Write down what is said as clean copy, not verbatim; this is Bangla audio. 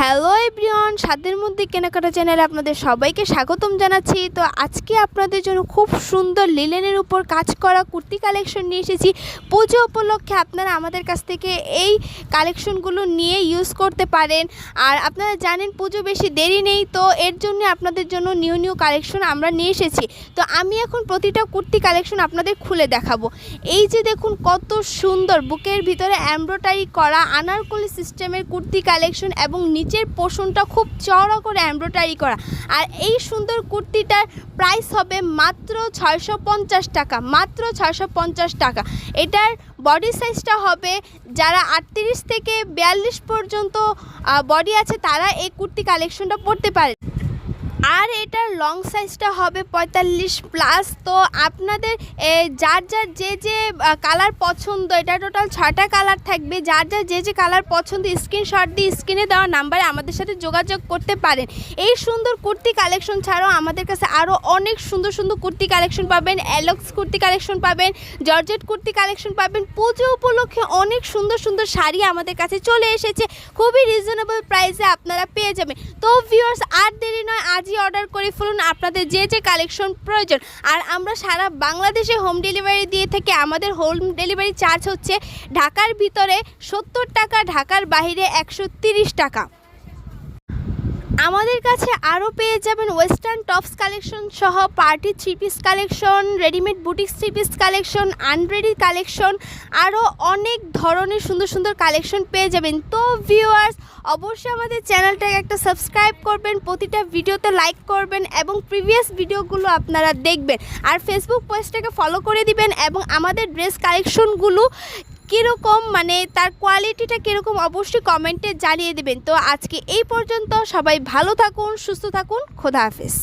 হ্যালো এভরিওয়ান, স্বাদের মধ্যে কেনাকাটা চ্যানেলে আপনাদের সবাইকে স্বাগতম জানাচ্ছি। তো আজকে আপনাদের জন্য খুব সুন্দর লিলেনের উপর কাজ করা কুর্তি কালেকশন নিয়ে এসেছি। পুজো উপলক্ষে আপনারা আমাদের কাছ থেকে এই কালেকশনগুলো নিয়ে ইউজ করতে পারেন। আর আপনারা জানেন পুজো বেশি দেরি নেই, তো এর জন্য আপনাদের জন্য নিউ কালেকশন আমরা নিয়ে এসেছি। তো আমি এখন প্রতিটা কুর্তি কালেকশন আপনাদের খুলে দেখাবো। এই যে দেখুন কত সুন্দর বুকের ভিতরে এমব্রয়ডারি করা আনারকলি সিস্টেমের কুর্তি কালেকশন এবং নিচের পোর্শনটা খুব চওড়া করে এমব্রয়ডারি করা। আর এই সুন্দর কুর্তিটার প্রাইস হবে মাত্র 650 টাকা, মাত্র 650 টাকা। এটার বডি সাইজটা হবে যারা 38 থেকে 42 পর্যন্ত বডি আছে তারা এই কুর্তি কালেকশনটা পরতে পারে। আর এটার লং সাইজটা হবে 45 প্লাস। তো আপনাদের যার যে কালার পছন্দ, এটা টোটাল 6টা কালার থাকবে। যার যে কালার পছন্দ স্ক্রিনশট দিয়ে স্ক্রিনে দেওয়া নাম্বারে আমাদের সাথে যোগাযোগ করতে পারেন। এই সুন্দর কুর্তি কালেকশন ছাড়াও আমাদের কাছে আরও অনেক সুন্দর সুন্দর কুর্তি কালেকশন পাবেন, অ্যালক্স কুর্তি কালেকশন পাবেন, জর্জেট কুর্তি কালেকশন পাবেন। পুজো উপলক্ষে অনেক সুন্দর সুন্দর শাড়ি আমাদের কাছে চলে এসেছে, খুবই রিজনেবল প্রাইসে আপনারা পেয়ে যাবেন। তো ভিউয়ার্স, আর দেরি নয়, আজই অর্ডার করে ফেলুন আপনাদের যে কালেকশন প্রয়োজন। আর আমরা সারা বাংলাদেশে হোম ডেলিভারি দিয়ে থাকি। আমাদের হোম ডেলিভারি চার্জ হচ্ছে ঢাকার ভিতরে 70 টাকা, ঢাকার বাইরে 130 টাকা। আমাদের কাছে আরও পেয়ে যাবেন ওয়েস্টার্ন টপস কালেকশন সহ party three piece collection, readymade boutique three piece collection, unready collection, আরও অনেক ধরনের সুন্দর সুন্দর কালেকশন পেয়ে যাবেন। তো ভিউয়ার্স, অবশ্যই আমাদের চ্যানেলটাকে একটা সাবস্ক্রাইব করবেন, প্রতিটা ভিডিওতে লাইক করবেন এবং প্রিভিয়াস ভিডিওগুলো আপনারা দেখবেন। আর ফেসবুক পেজটাকে ফলো করে দিবেন এবং আমাদের ড্রেস কালেকশনগুলো কীরকম, মানে তার কোয়ালিটিটা কীরকম অবশ্যই কমেন্টে জানিয়ে দেবেন। তো আজকে এই পর্যন্ত, সবাই ভালো থাকুন, সুস্থ থাকুন, খোদা হাফেজ।